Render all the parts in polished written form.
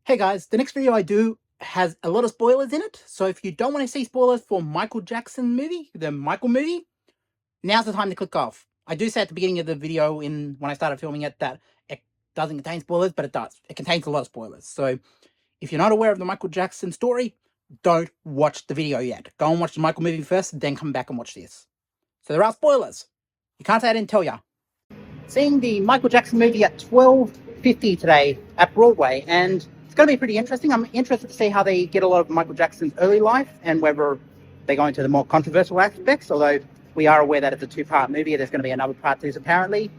Hey guys, the next video I do has a lot of spoilers in it, so if you don't want to see spoilers for Michael Jackson movie, the Michael movie, now's the time to click off. I do say at the beginning of the video when I started filming it that it doesn't contain spoilers, but it does. It contains a lot of spoilers. So if you're not aware of the Michael Jackson story, don't watch the video yet. Go and watch the Michael movie first, then come back and watch this. So there are spoilers. You can't say I didn't tell ya. Seeing the Michael Jackson movie at 12:50 today at Broadway, and it's going to be pretty interesting. I'm interested to see how they get a lot of Michael Jackson's early life and whether they go into the more controversial aspects, although we are aware that it's a two-part movie. There's going to be another part to this apparently.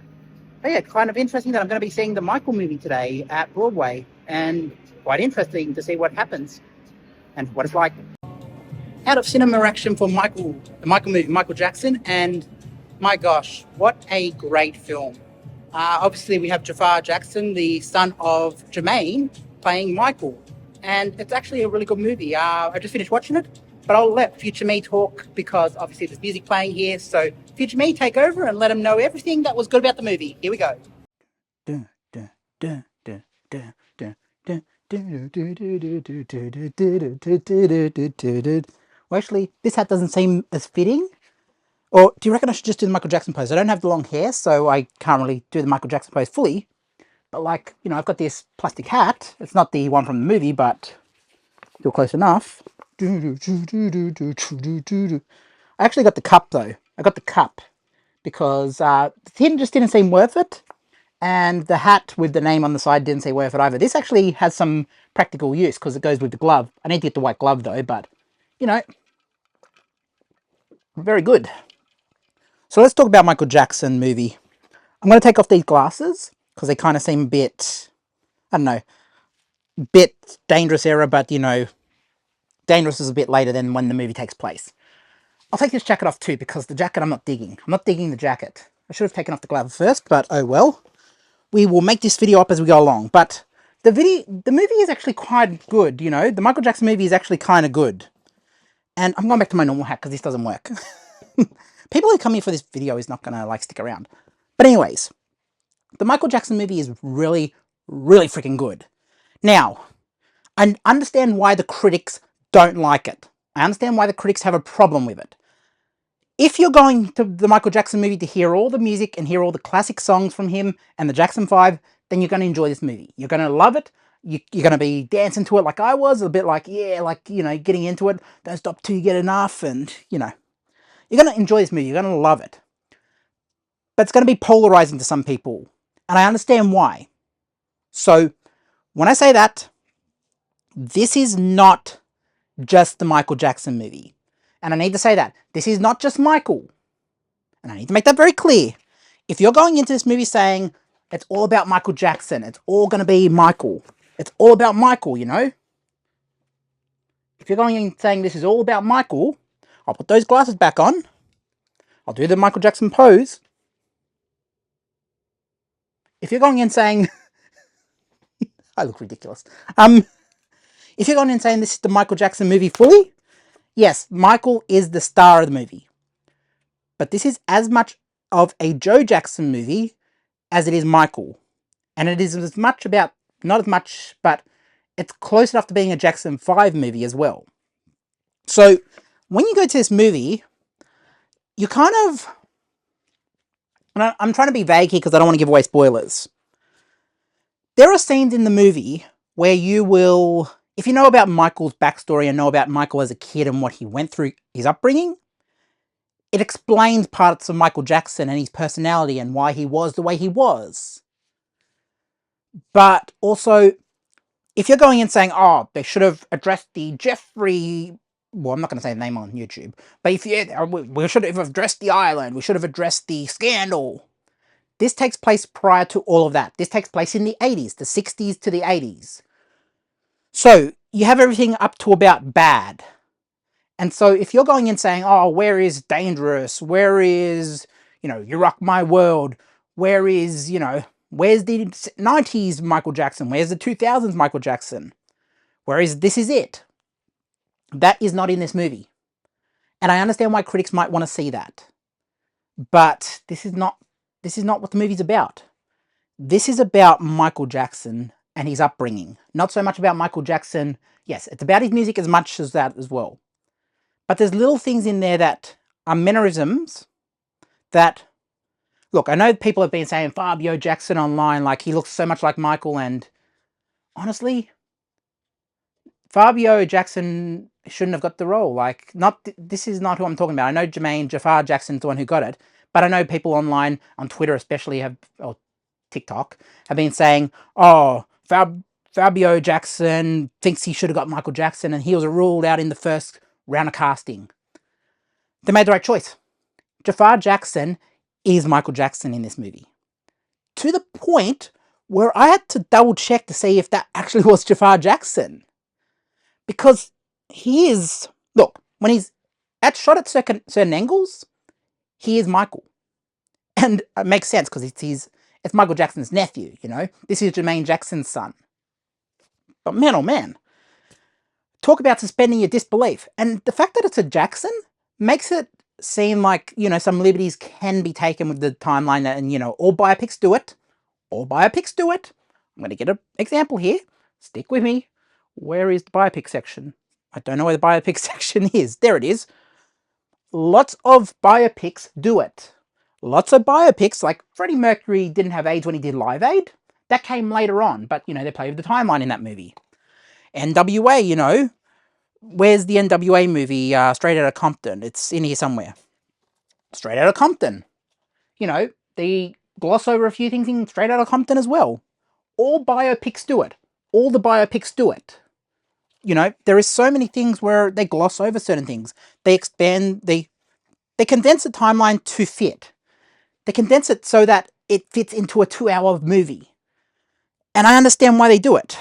But yeah, kind of interesting that I'm going to be seeing the Michael movie today at Broadway, and quite interesting to see what happens and what it's like. Out of cinema action for the Michael movie, Michael Jackson, and my gosh, what a great film. Obviously, we have Jaafar Jackson, the son of Jermaine, playing Michael. And it's actually a really good movie. I just finished watching it, but I'll let Future Me talk because obviously there's music playing here. So Future Me, take over and let him know everything that was good about the movie. Here we go. Well, actually, this hat doesn't seem as fitting. Or do you reckon I should just do the Michael Jackson pose? I don't have the long hair, so I can't really do the Michael Jackson pose fully. But like, I've got this plastic hat. It's not the one from the movie, but still close enough. I actually got the cup though. I got the cup because the tin just didn't seem worth it. And the hat with the name on the side didn't seem worth it either. This actually has some practical use because it goes with the glove. I need to get the white glove though, but, very good. So let's talk about Michael Jackson movie. I'm going to take off these glasses because they kind of seem a bit, I don't know, bit dangerous era, but dangerous is a bit later than when the movie takes place. I'll take this jacket off too because the jacket I'm not digging. I'm not digging the jacket. I should have taken off the glove first, but oh well. We will make this video up as we go along. But the movie is actually quite good, The Michael Jackson movie is actually kind of good. And I'm going back to my normal hat because this doesn't work. People who come here for this video is not going to stick around. But anyways, the Michael Jackson movie is really, really freaking good. Now, I understand why the critics don't like it. I understand why the critics have a problem with it. If you're going to the Michael Jackson movie to hear all the music and hear all the classic songs from him and the Jackson 5, then you're going to enjoy this movie. You're going to love it. You're going to be dancing to it like I was, a bit like, getting into it. Don't stop till you get enough. And, you're going to enjoy this movie. You're going to love it. But it's going to be polarizing to some people. And I understand why. So, when I say that, this is not just the Michael Jackson movie. And I need to say that. This is not just Michael. And I need to make that very clear. If you're going into this movie saying, it's all about Michael Jackson, it's all going to be Michael, it's all about Michael, If you're going in saying this is all about Michael, I'll put those glasses back on. I'll do the Michael Jackson pose. If you're going in saying... I look ridiculous. If you're going in saying this is the Michael Jackson movie fully, yes, Michael is the star of the movie. But this is as much of a Joe Jackson movie as it is Michael. And it is as much about, not as much, but it's close enough to being a Jackson 5 movie as well. So, when you go to this movie, you kind of... And I'm trying to be vague here because I don't want to give away spoilers. There are scenes in the movie where you will... If you know about Michael's backstory and know about Michael as a kid and what he went through, his upbringing, it explains parts of Michael Jackson and his personality and why he was the way he was. But also, if you're going in saying, oh, they should have addressed the Jeffrey... Well, I'm not going to say the name on YouTube. But if we should have addressed the island. We should have addressed the scandal. This takes place prior to all of that. This takes place in the 80s, the 60s to the 80s. So, you have everything up to about bad. And so, if you're going in saying, oh, where is Dangerous? Where is, You Rock My World? Where is, where's the 90s Michael Jackson? Where's the 2000s Michael Jackson? Where is This Is It? That is not in this movie. And I understand why critics might want to see that. But this is not what the movie's about. This is about Michael Jackson and his upbringing. Not so much about Michael Jackson. Yes, it's about his music as much as that as well. But there's little things in there that are mannerisms that, look, I know people have been saying Fabio Jackson online, like he looks so much like Michael, and honestly, Fabio Jackson shouldn't have got the role. Like, this is not who I'm talking about. I know Jaafar Jackson's the one who got it, but I know people online, on Twitter especially, or TikTok, have been saying, oh, Fabio Jackson thinks he should have got Michael Jackson and he was ruled out in the first round of casting. They made the right choice. Jaafar Jackson is Michael Jackson in this movie. To the point where I had to double check to see if that actually was Jaafar Jackson. Because he is, look, when he's shot at certain angles, he is Michael. And it makes sense because it's Michael Jackson's nephew, you know? This is Jermaine Jackson's son. But man, oh man, talk about suspending your disbelief. And the fact that it's a Jackson makes it seem like, you know, some liberties can be taken with the timeline, and, you know, all biopics do it. All biopics do it. I'm going to get an example here. Stick with me. Where is the biopic section? I don't know where the biopic section is. There it is. Lots of biopics do it. Lots of biopics, like Freddie Mercury didn't have AIDS when he did Live Aid. That came later on, but, you know, they played with the timeline in that movie. NWA, you know, where's the NWA movie, Straight Outta Compton? It's in here somewhere. Straight Outta Compton. You know, they gloss over a few things in Straight Outta Compton as well. All biopics do it. All the biopics do it. You know, there is so many things where they gloss over certain things. They expand, they condense the timeline to fit. They condense it so that it fits into a 2-hour movie. And I understand why they do it.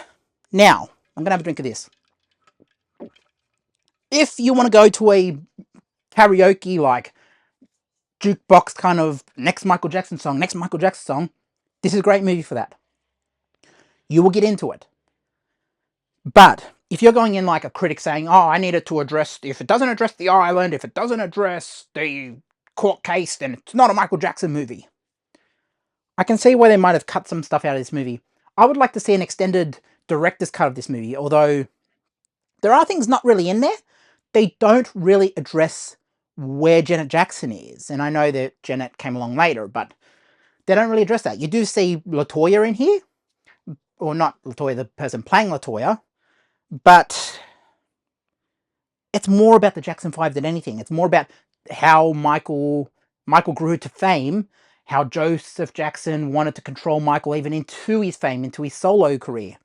Now, I'm going to have a drink of this. If you want to go to a karaoke, like, jukebox kind of next Michael Jackson song, this is a great movie for that. You will get into it. But if you're going in like a critic saying, oh, I need it to address, if it doesn't address the island, if it doesn't address the court case, then it's not a Michael Jackson movie. I can see why they might have cut some stuff out of this movie. I would like to see an extended director's cut of this movie, although there are things not really in there. They don't really address where Janet Jackson is. And I know that Janet came along later, but they don't really address that. You do see LaToya in here, or not LaToya, the person playing LaToya, but it's more about the Jackson 5 than anything. It's more about how Michael grew to fame, how Joseph Jackson wanted to control Michael even into his fame, into his solo career,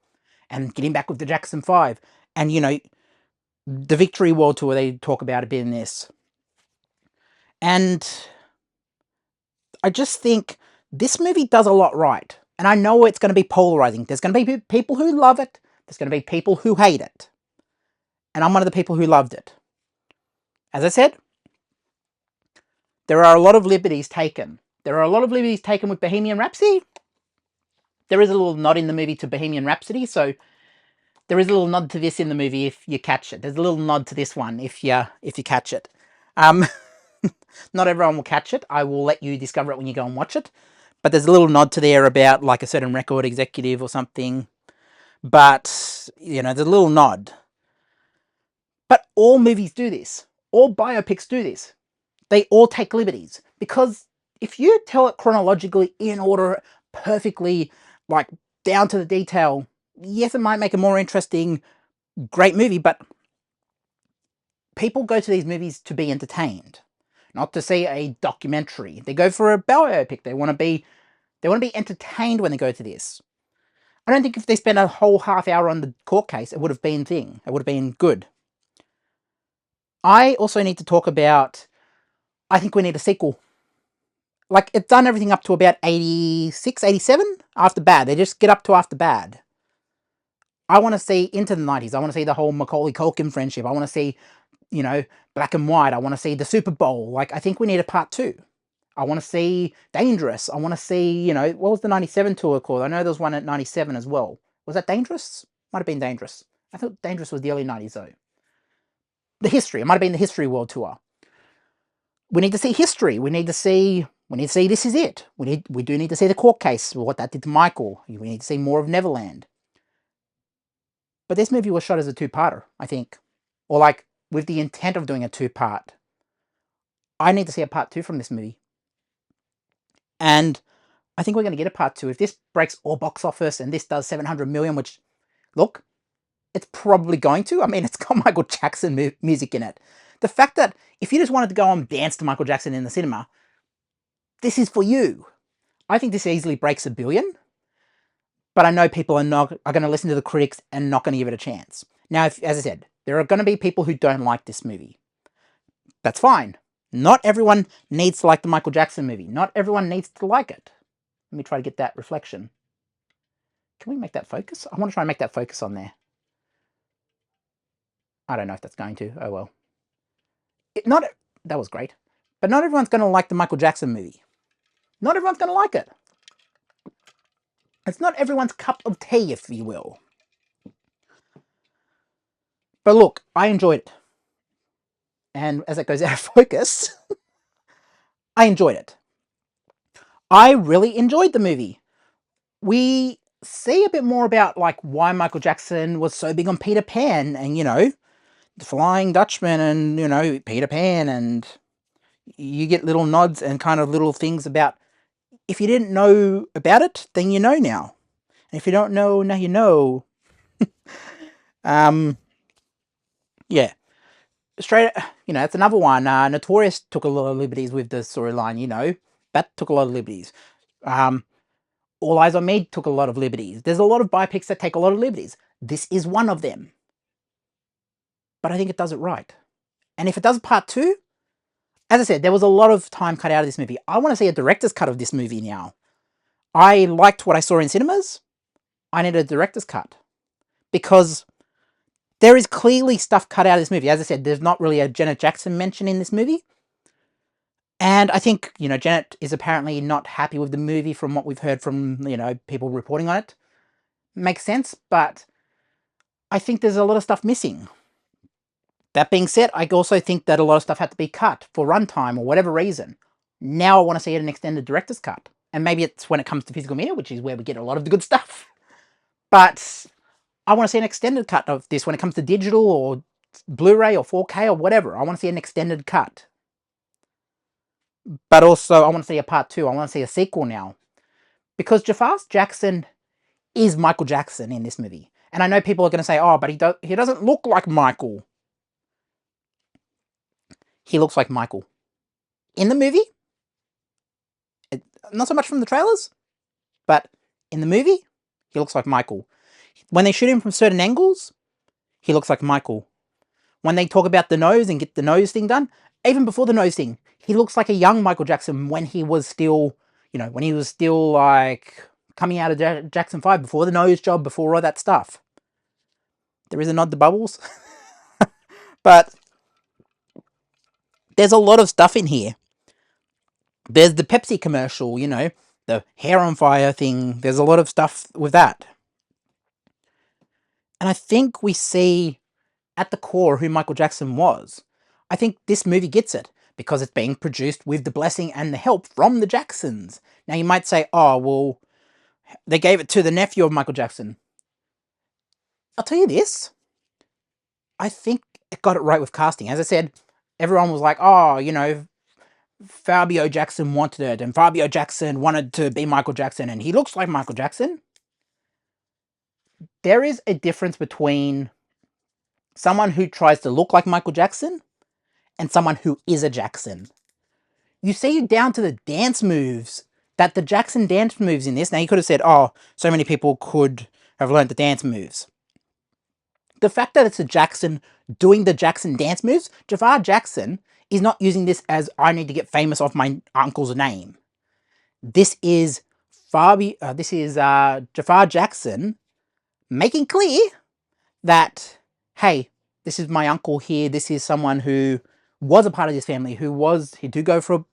and get him back with the Jackson 5. And, you know, the Victory World Tour, they talk about a bit in this. And I just think this movie does a lot right. And I know it's going to be polarizing. There's going to be people who love it. There's going to be people who hate it. And I'm one of the people who loved it. As I said, there are a lot of liberties taken. There are a lot of liberties taken with Bohemian Rhapsody. There is a little nod in the movie to Bohemian Rhapsody, so there is a little nod to this in the movie if you catch it. There's a little nod to this one if you catch it. Not everyone will catch it. I will let you discover it when you go and watch it. But there's a little nod to there about like a certain record executive or something. But, you know, there's a little nod. But all movies do this. All biopics do this. They all take liberties. Because if you tell it chronologically, in order, perfectly, like down to the detail, yes, it might make a more interesting, great movie, but people go to these movies to be entertained, not to see a documentary. They go for a biopic. They want to be entertained when they go to this. I don't think if they spent a whole half hour on the court case, it would have been It would have been good. I also need to talk about, I think we need a sequel. Like, it's done everything up to about 86, 87 after Bad. They just get up to after Bad. I want to see into the 90s. I want to see the whole Macaulay Culkin friendship. I want to see, you know, Black and White. I want to see the Super Bowl. Like, I think we need a part 2. I want to see Dangerous. I want to see, you know, what was the 97 tour called? I know there was one at 97 as well. Was that Dangerous? Might have been Dangerous. I thought Dangerous was the early 90s though. The History. It might have been the History World Tour. We need to see history. We need to see This Is It. We do need to see the court case, what that did to Michael. We need to see more of Neverland. But this movie was shot as a two-parter, I think. Or like, with the intent of doing a two-part. I need to see a part 2 from this movie. And I think we're going to get a part 2. If this breaks all box office and this does 700 million, which, look, it's probably going to. I mean, it's got Michael Jackson music in it. The fact that if you just wanted to go and dance to Michael Jackson in the cinema, this is for you. I think this easily breaks $1 billion. But I know people are going to listen to the critics and not going to give it a chance. Now, as I said, there are going to be people who don't like this movie. That's fine. Not everyone needs to like the Michael Jackson movie. Not everyone needs to like it. Let me try to get that reflection. Can we make that focus? I want to try and make that focus on there. I don't know if that's going to. Oh well. That was great. But not everyone's going to like the Michael Jackson movie. Not everyone's going to like it. It's not everyone's cup of tea, if you will. But look, I enjoyed it. And as it goes out of focus, I enjoyed it. I really enjoyed the movie. We see a bit more about like why Michael Jackson was so big on Peter Pan and, you know, the Flying Dutchman and, you know, Peter Pan, and you get little nods and kind of little things about, if you didn't know about it, then you know now. And if you don't know, now you know. Yeah. Straight, you know, that's another one. Notorious took a lot of liberties with the storyline, you know. That took a lot of liberties. All Eyes on Me took a lot of liberties. There's a lot of biopics that take a lot of liberties. This is one of them. But I think it does it right. And if it does part 2, as I said, there was a lot of time cut out of this movie. I want to see a director's cut of this movie now. I liked what I saw in cinemas. I need a director's cut. Because there is clearly stuff cut out of this movie. As I said, there's not really a Janet Jackson mention in this movie. And I think, you know, Janet is apparently not happy with the movie from what we've heard from, you know, people reporting on it. Makes sense, but I think there's a lot of stuff missing. That being said, I also think that a lot of stuff had to be cut for runtime or whatever reason. Now I want to see an extended director's cut. And maybe it's when it comes to physical media, which is where we get a lot of the good stuff. But I want to see an extended cut of this when it comes to digital or Blu-ray or 4K or whatever. I want to see an extended cut. But also, I want to see a part 2. I want to see a sequel now. Because Jaafar Jackson is Michael Jackson in this movie. And I know people are going to say, oh, but he doesn't look like Michael. He looks like Michael. In the movie, not so much from the trailers, but in the movie, he looks like Michael. When they shoot him from certain angles, he looks like Michael. When they talk about the nose and get the nose thing done, even before the nose thing, he looks like a young Michael Jackson when he was still, you know, when he was still like coming out of Jackson 5, before the nose job, before all that stuff. There is a nod to Bubbles. But there's a lot of stuff in here. There's the Pepsi commercial, you know, the hair on fire thing. There's a lot of stuff with that. And I think we see at the core who Michael Jackson was. I think this movie gets it because it's being produced with the blessing and the help from the Jacksons. Now you might say, oh, well, they gave it to the nephew of Michael Jackson. I'll tell you this. I think it got it right with casting. As I said, everyone was like, oh, you know, Fabio Jackson wanted it, and Fabio Jackson wanted to be Michael Jackson, and he looks like Michael Jackson. There is a difference between someone who tries to look like Michael Jackson and someone who is a Jackson. You see down to the dance moves, that the Jackson dance moves in this. Now you could have said, oh, so many people could have learned the dance moves. The fact that it's a Jackson doing the Jackson dance moves, Jaafar Jackson is not using this as, I need to get famous off my uncle's name. This is Jaafar Jackson making clear that, hey, this is my uncle here. This is someone who was a part of this family, he did go for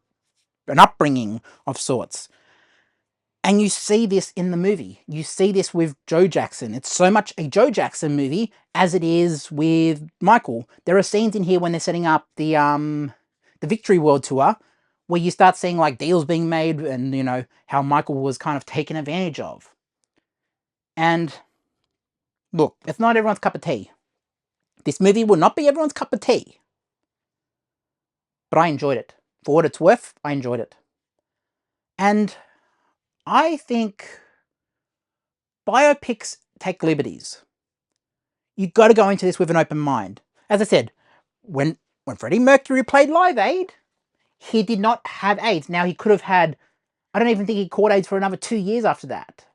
an upbringing of sorts. And you see this in the movie. You see this with Joe Jackson. It's so much a Joe Jackson movie as it is with Michael. There are scenes in here when they're setting up the Victory World Tour where you start seeing like deals being made and, you know, how Michael was kind of taken advantage of. And Look, it's not everyone's cup of tea. This movie will not be everyone's cup of tea. But I enjoyed it. For what it's worth, I enjoyed it. And I think biopics take liberties. You've got to go into this with an open mind. As I said, when Freddie Mercury played Live Aid, he did not have AIDS. Now, he could have had, I don't even think he caught AIDS for another 2 years after that.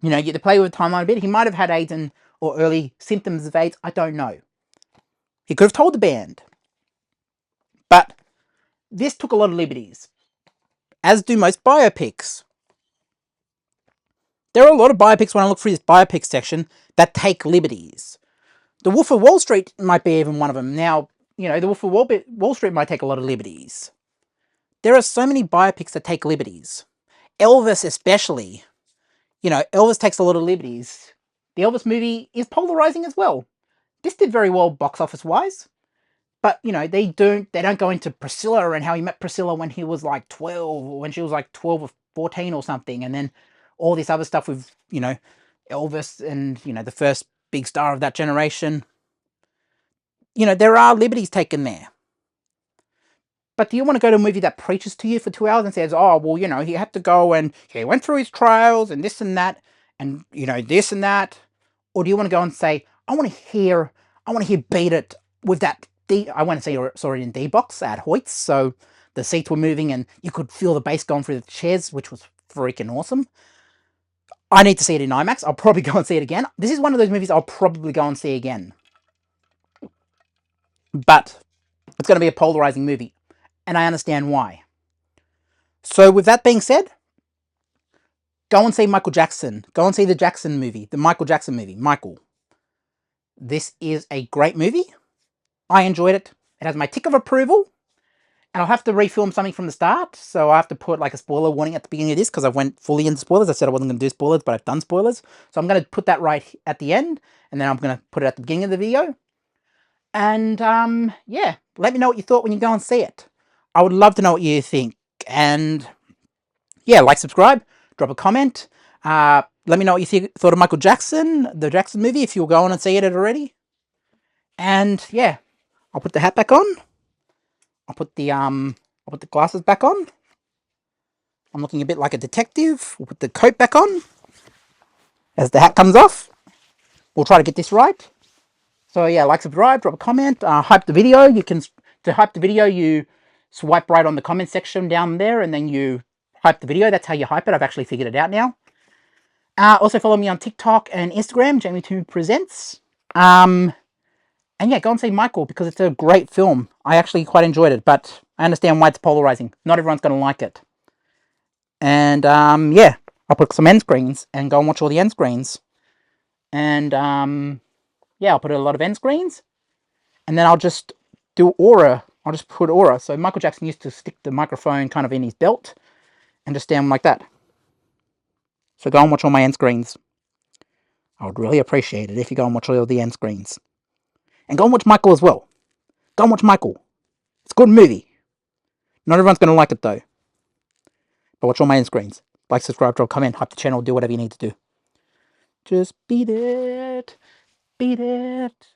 You know, you get to play with the timeline a bit. He might have had AIDS or early symptoms of AIDS. I don't know. He could have told the band. But this took a lot of liberties, as do most biopics. There are a lot of biopics when I look through this biopic section that take liberties. The Wolf of Wall Street might be even one of them. Now, you know, the Wolf of Wall Street might take a lot of liberties. There are so many biopics that take liberties. Elvis especially. You know, Elvis takes a lot of liberties. The Elvis movie is polarizing as well. This did very well box office wise. But, you know, they don't go into Priscilla and how he met Priscilla when he was like 12, or when she was like 12 or 14 or something. And then all this other stuff with, you know, Elvis and, you know, the first big star of that generation. You know, there are liberties taken there. But do you want to go to a movie that preaches to you for 2 hours and says, oh, well, you know, he had to go and he went through his trials and this and that and, you know, this and that? Or do you want to go and say, I want to hear Beat It with that I went and saw it in D-Box at Hoyt's, so the seats were moving and you could feel the bass going through the chairs, which was freaking awesome. I need to see it in IMAX. I'll probably go and see it again. This is one of those movies I'll probably go and see again. But it's going to be a polarizing movie, and I understand why. So with that being said, go and see Michael Jackson. Go and see the Jackson movie, the Michael Jackson movie, Michael. This is a great movie. I enjoyed it. It has my tick of approval. And I'll have to refilm something from the start, so I have to put like a spoiler warning at the beginning of this, because I went fully into spoilers. I said I wasn't going to do spoilers, but I've done spoilers. So I'm going to put that right at the end, and then I'm going to put it at the beginning of the video. And, yeah, let me know what you thought when you go and see it. I would love to know what you think. And, yeah, like, subscribe, drop a comment. Let me know what you thought of Michael Jackson, the Jackson movie, if you're going and see it already. And, yeah, I'll put the hat back on. I'll put the glasses back on. I'm looking a bit like a detective. We'll put the coat back on as the hat comes off. We'll try to get this right. So yeah, like, subscribe, drop a comment, hype the video. To hype the video, you swipe right on the comment section down there, and then you hype the video. That's how you hype it. I've actually figured it out now. Also follow me on TikTok and Instagram, Jamie2 Presents. And yeah, go and see Michael, because it's a great film. I actually quite enjoyed it, but I understand why it's polarizing. Not everyone's going to like it. And, yeah, I'll put some end screens and go and watch all the end screens. And, yeah, I'll put a lot of end screens. And then I'll just do aura. I'll just put aura. So Michael Jackson used to stick the microphone kind of in his belt and just stand like that. So go and watch all my end screens. I would really appreciate it if you go and watch all the end screens. And go and watch Michael as well. Go and watch Michael. It's a good movie. Not everyone's going to like it, though. But watch all my end screens. Like, subscribe, drop, comment, hype the channel, do whatever you need to do. Just beat it. Beat it.